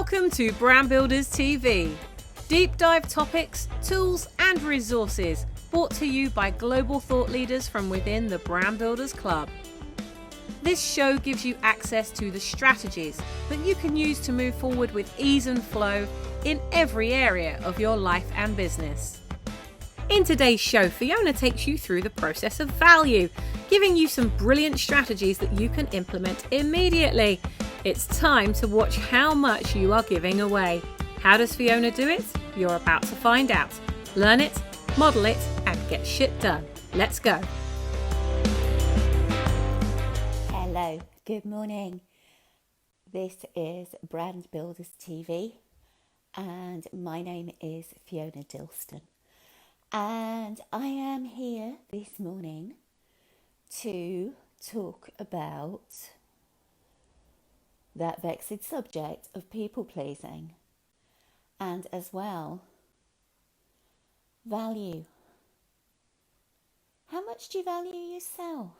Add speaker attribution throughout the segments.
Speaker 1: Welcome to Brand Builders TV. Deep dive topics, tools and resources brought to you by global thought leaders from within the Brand Builders Club. This show gives you access to the strategies that you can use to move forward with ease and flow in every area of your life and business. In today's show, Fiona takes you through the process of value, giving you some brilliant strategies that you can implement immediately. It's time to watch how much you are giving away. How does Fiona do it? You're about to find out. Learn it, model it, and get shit done. Let's go.
Speaker 2: Hello, good morning. This is Brand Builders TV and my name is Fiona Dilston. And I am here this morning to talk about that vexed subject of people pleasing and as well value. How much do you value yourself?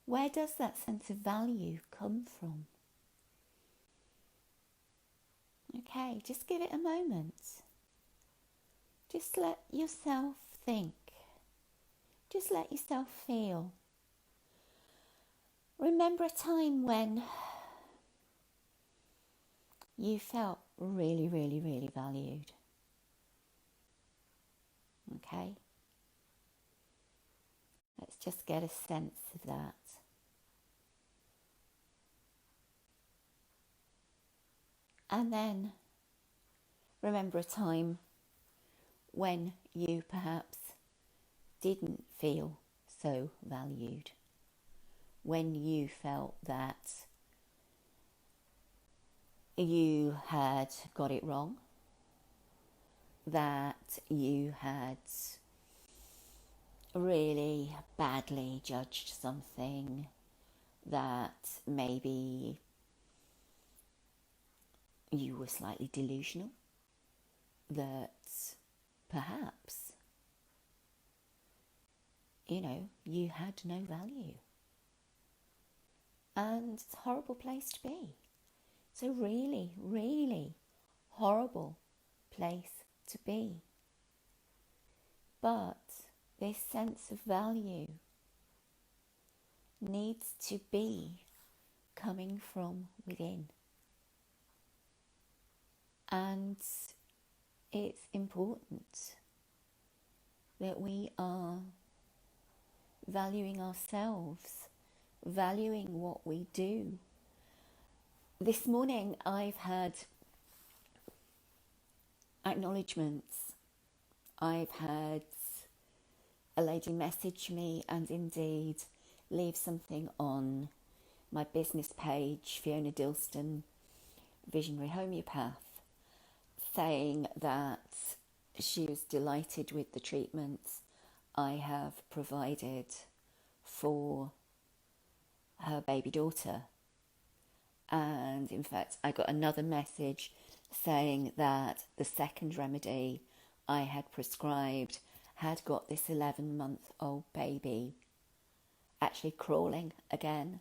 Speaker 2: Where does that sense of value come from? Okay, just give it a moment. Just let yourself think. Just let yourself feel. Remember a time when you felt really valued. Okay? Let's just get a sense of that. And then remember a time when you perhaps didn't feel so valued, when you felt that you had got it wrong, that you had really badly judged something, that maybe you were slightly delusional, that perhaps, you had no value. And it's a horrible place to be. It's a really horrible place to be. But this sense of value needs to be coming from within. And it's important that we are valuing ourselves, valuing what we do. This morning I've had acknowledgements. I've had a lady message me and indeed leave something on my business page, Fiona Dilston, Visionary Homeopath, saying that she was delighted with the treatments I have provided for her baby daughter. And in fact, I got another message saying that the second remedy I had prescribed had got this 11-month-old baby actually crawling again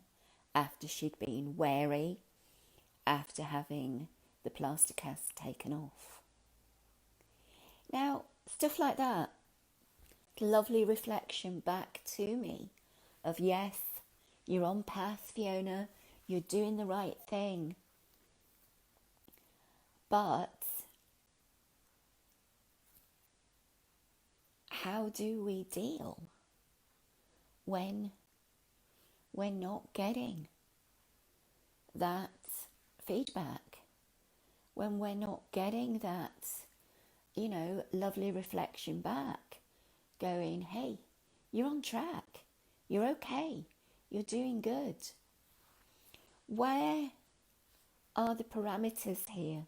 Speaker 2: after she'd been wary after having the plaster cast taken off. Now, stuff like that, lovely reflection back to me of yes, you're on path, Fiona, you're doing the right thing. But how do we deal when we're not getting that feedback? When we're not getting that, lovely reflection back, going, hey, you're on track, you're okay, you're doing good. Where are the parameters here?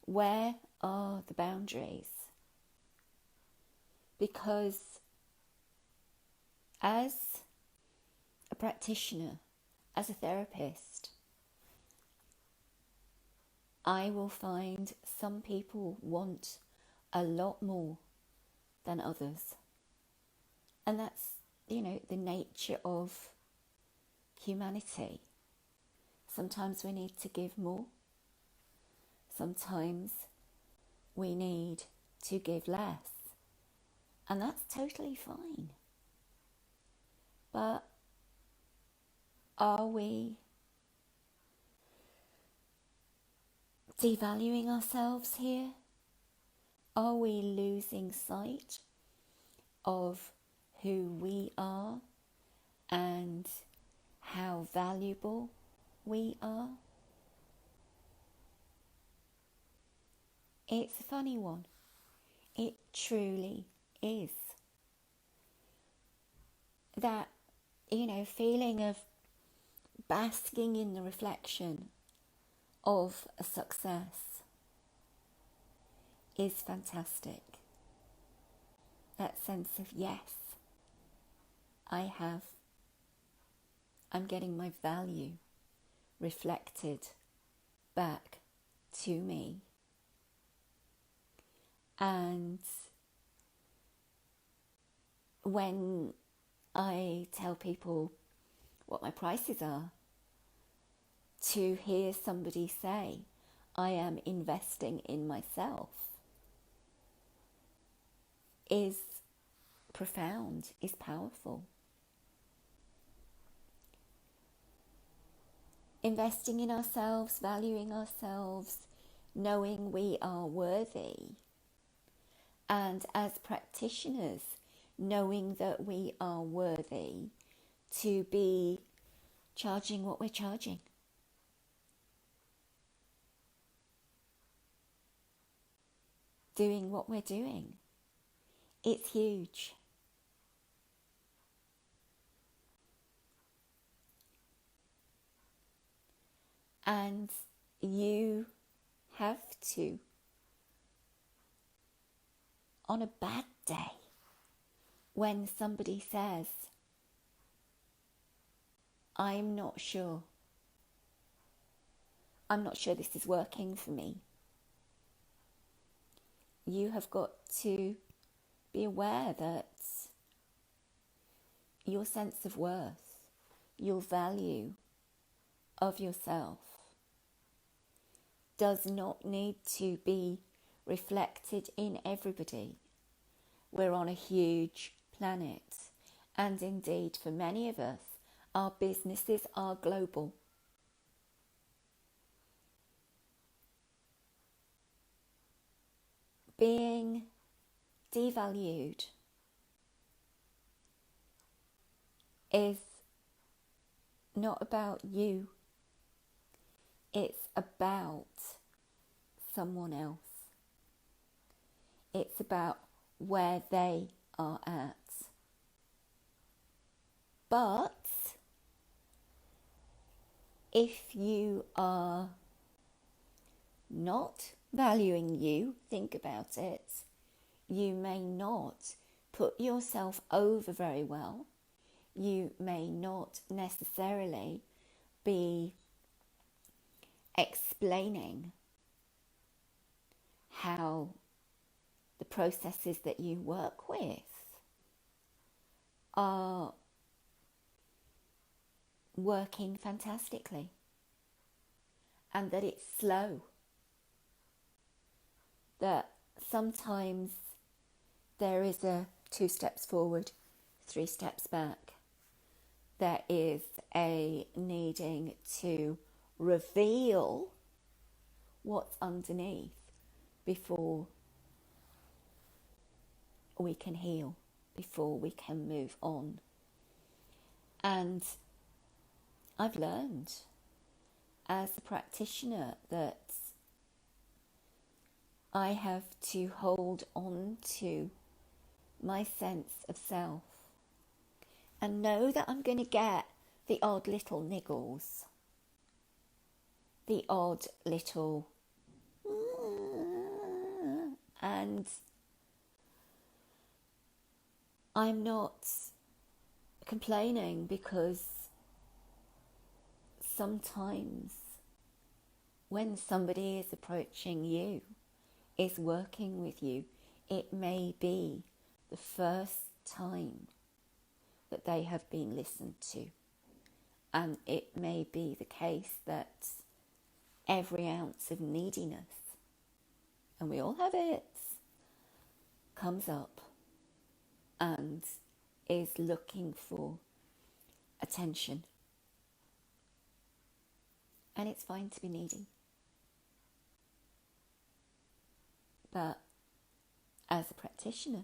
Speaker 2: Where are the boundaries? Because as a practitioner, as a therapist, I will find some people want a lot more than others. And that's, the nature of humanity. Sometimes we need to give more. Sometimes we need to give less. And that's totally fine. But are we devaluing ourselves here? Are we losing sight of who we are and how valuable we are? It's a funny one. It truly is. That, feeling of basking in the reflection of a success is fantastic. That sense of, yes, I'm getting my value reflected back to me. And when I tell people what my prices are, to hear somebody say, I am investing in myself, is profound, is powerful. Investing in ourselves, valuing ourselves, knowing we are worthy. And as practitioners, knowing that we are worthy to be charging what we're charging. Doing what we're doing. It's huge. And you have to, on a bad day, when somebody says, I'm not sure this is working for me, you have got to be aware that your sense of worth, your value of yourself, does not need to be reflected in everybody. We're on a huge planet, and indeed for many of us, our businesses are global. Being devalued is not about you. It's about someone else. It's about where they are at. But if you are not valuing you, think about it, you may not put yourself over very well. You may not necessarily be explaining how the processes that you work with are working fantastically, and that it's slow, that sometimes there is a 2 steps forward, 3 steps back. There is a needing to reveal what's underneath before we can heal, before we can move on. And I've learned as a practitioner that I have to hold on to my sense of self and know that I'm going to get the odd little niggles, the odd little and I'm not complaining, because sometimes when somebody is approaching you, is working with you, it may be the first time that they have been listened to, And it may be the case that every ounce of neediness, and we all have it, comes up and is looking for attention. And it's fine to be needy. But as a practitioner,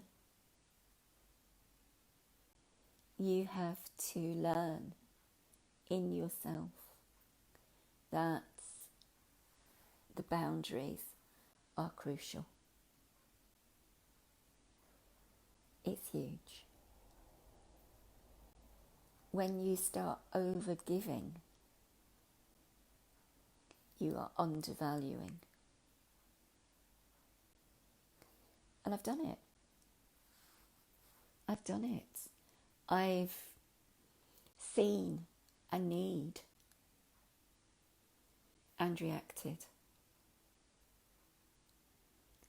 Speaker 2: you have to learn in yourself that the boundaries are crucial. It's huge. When you start over-giving, you are undervaluing. And I've done it. I've seen a need and reacted.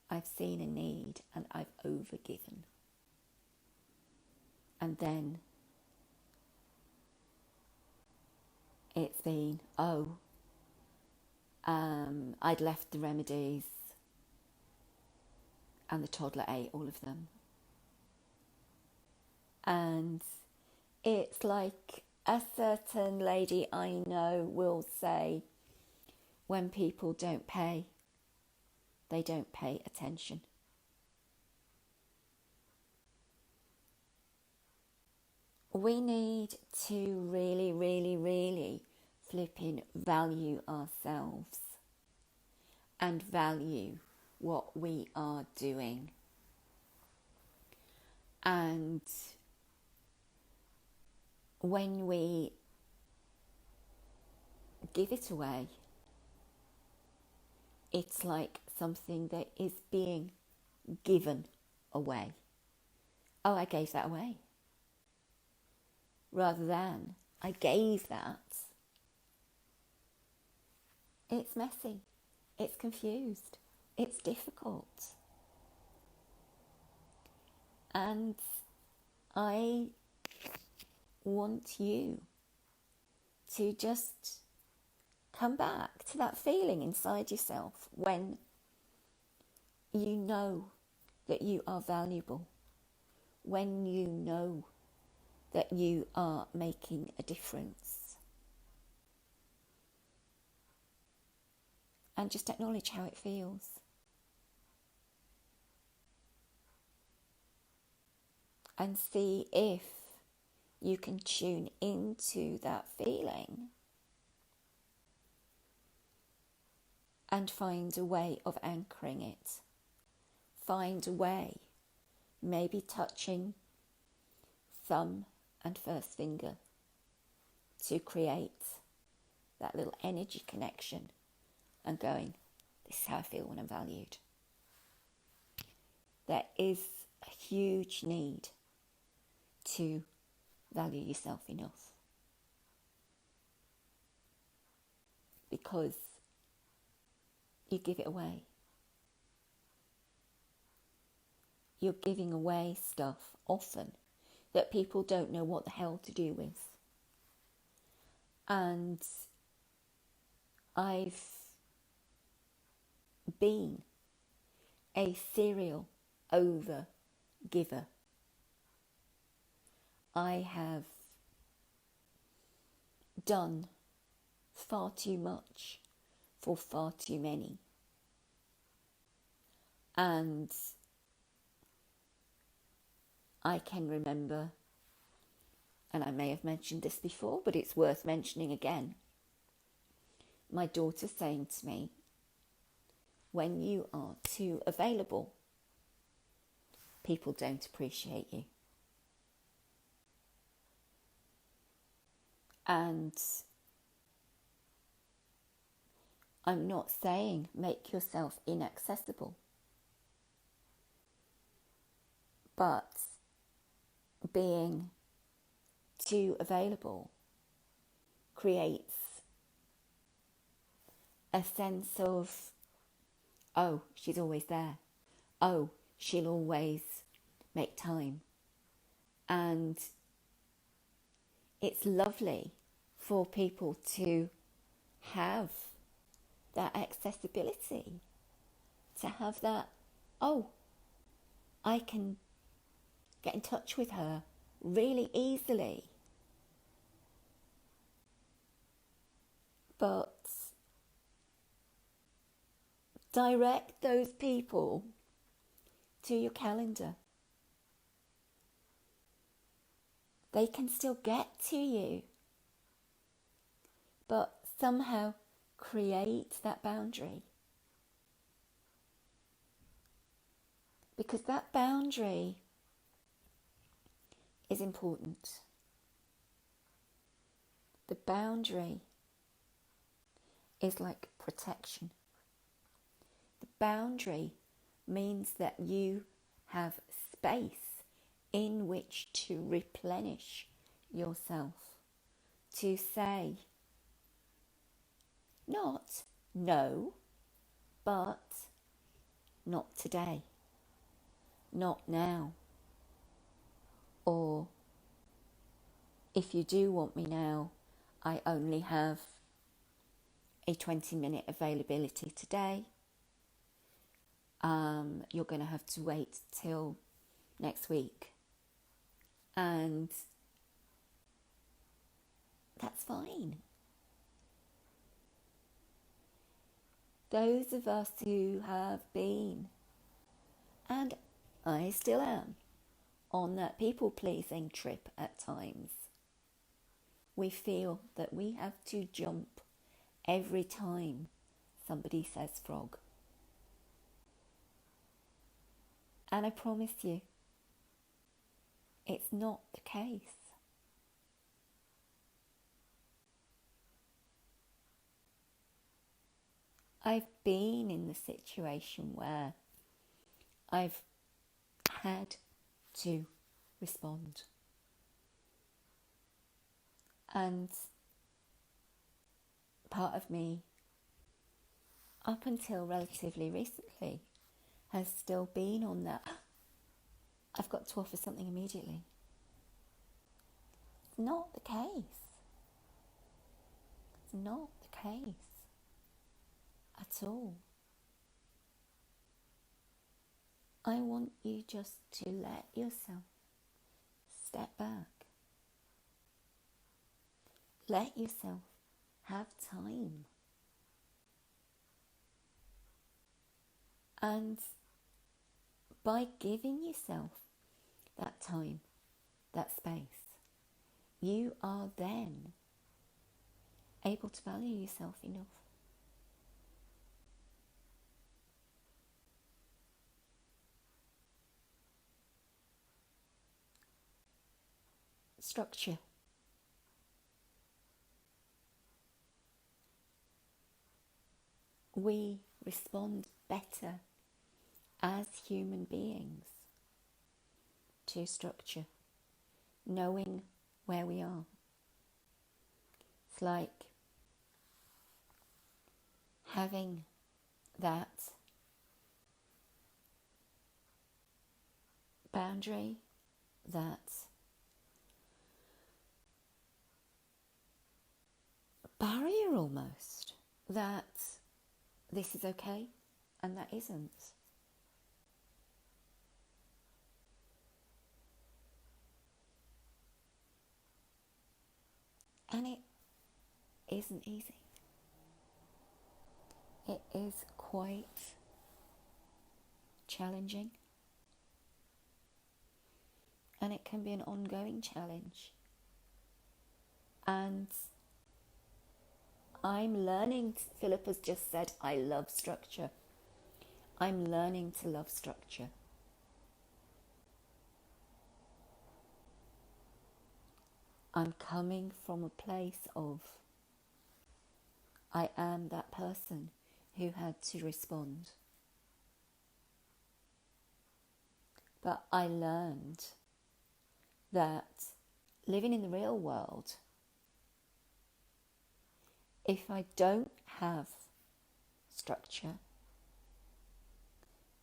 Speaker 2: I've seen a need and I've overgiven. And then it's been, I'd left the remedies and the toddler ate all of them. And it's like a certain lady I know will say, when people don't pay, they don't pay attention. We need to really, really, really flipping value ourselves and value what we are doing. And when we give it away, it's like something that is being given away. Oh, I gave that away. Rather than, I gave that. It's messy. It's confused. It's difficult. And I want you to just come back to that feeling inside yourself when you know that you are valuable, when you know that you are making a difference. And just acknowledge how it feels. And see if you can tune into that feeling and find a way of anchoring it. Find a way, maybe touching thumb and first finger to create that little energy connection and going, this is how I feel when I'm valued. There is a huge need to value yourself enough, because you give it away. You're giving away stuff often that people don't know what the hell to do with. And I've been a serial over giver. I have done far too much for far too many. And I can remember, and I may have mentioned this before, but it's worth mentioning again, my daughter saying to me, when you are too available, people don't appreciate you. And I'm not saying make yourself inaccessible, but being too available creates a sense of, oh, she's always there. Oh, she'll always make time. And it's lovely for people to have that accessibility, to have that, oh, I can get in touch with her really easily. But direct those people to your calendar. They can still get to you, but somehow create that boundary. Because that boundary is important. The boundary is like protection. The boundary means that you have space in which to replenish yourself, to say not no, but not today, not now, or if you do want me now, I only have a 20-minute availability today. You're going to have to wait till next week. And that's fine. Those of us who have been, and I still am, on that people-pleasing trip at times, we feel that we have to jump every time somebody says frog. And I promise you, it's not the case. I've been in the situation where I've had to respond. And part of me, up until relatively recently, has still been on that, I've got to offer something immediately. It's not the case. It's not the case at all. I want you just to let yourself step back. Let yourself have time. And by giving yourself that time, that space, you are then able to value yourself enough. Structure. We respond better as human beings to structure, knowing where we are. It's like having that boundary, that barrier almost, that this is okay and that isn't. And it isn't easy. It is quite challenging. And it can be an ongoing challenge. And I'm learning, Philip has just said, I love structure. I'm learning to love structure. I'm coming from a place of, I am that person who had to respond. But I learned that living in the real world, if I don't have structure,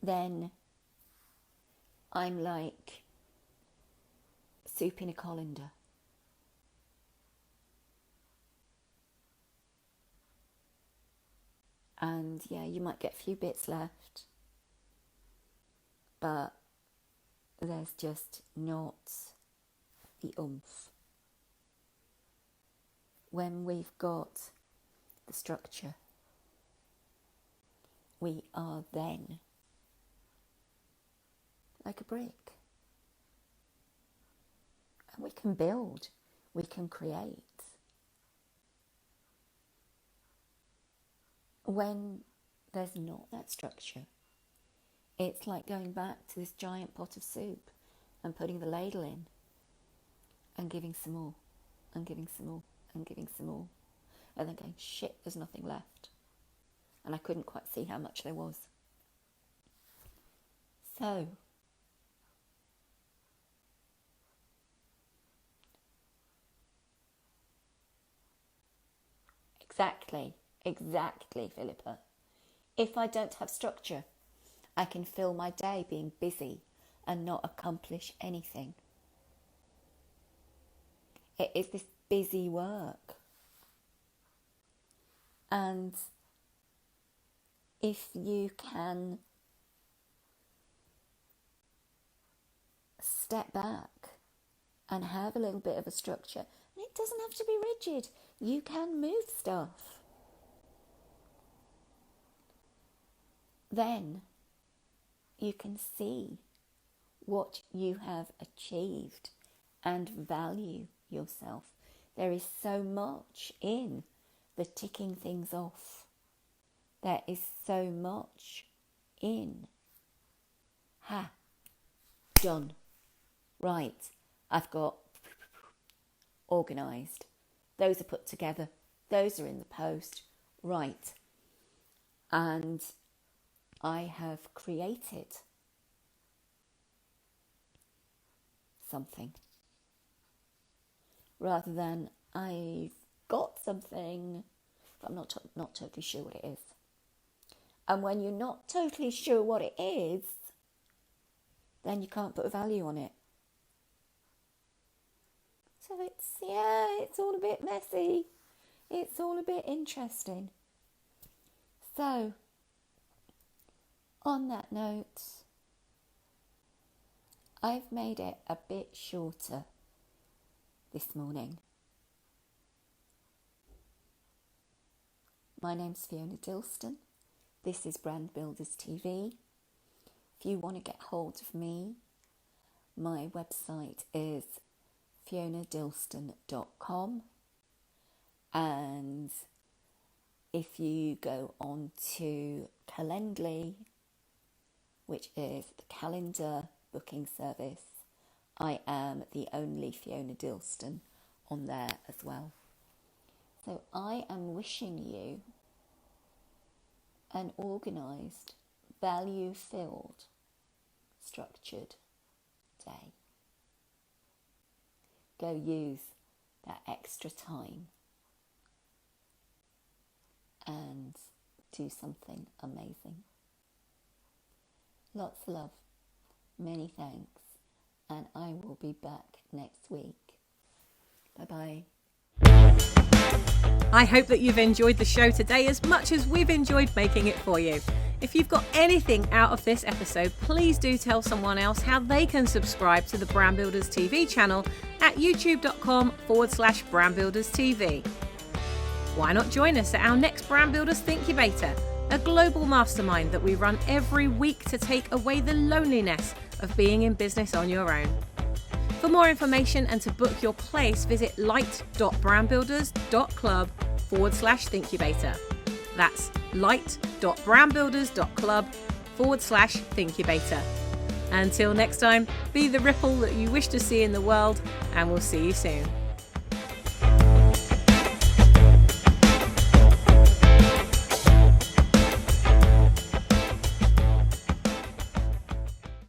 Speaker 2: then I'm like soup in a colander. And yeah, you might get a few bits left, but there's just not the oomph. When we've got the structure, we are then like a brick. And we can build, we can create. When there's not that structure, it's like going back to this giant pot of soup and putting the ladle in and giving some more and giving some more and giving some more, and then going, shit, there's nothing left. And I couldn't quite see how much there was. So, exactly, Philippa. If I don't have structure, I can fill my day being busy and not accomplish anything. It is this busy work. And if you can step back and have a little bit of a structure, and it doesn't have to be rigid, you can move stuff, then you can see what you have achieved and value yourself. There is so much in the ticking things off. There is so much in, done. Right, I've got organised. Those are put together. Those are in the post. Right. And I have created something. Rather than I've got something, but I'm not totally sure what it is. And when you're not totally sure what it is, then you can't put a value on it. So it's all a bit messy. It's all a bit interesting. So, on that note, I've made it a bit shorter this morning. My name's Fiona Dilston. This is Brand Builders TV. If you want to get hold of me, my website is FionaDilston.com, and if you go on to Calendly, which is the calendar booking service, I am the only Fiona Dilston on there as well. So I am wishing you an organised, value-filled, structured day. Go use that extra time and do something amazing. Lots of love, many thanks, and I will be back next week. Bye-bye.
Speaker 1: I hope that you've enjoyed the show today as much as we've enjoyed making it for you. If you've got anything out of this episode, please do tell someone else how they can subscribe to the Brand Builders TV channel at youtube.com/brandbuilderstv. Why not join us at our next Brand Builders Thinkubator, a global mastermind that we run every week to take away the loneliness of being in business on your own. For more information and to book your place, visit light.brandbuilders.club/Thinkubator. That's light.brandbuilders.club/Thinkubator. Until next time, be the ripple that you wish to see in the world, and we'll see you soon.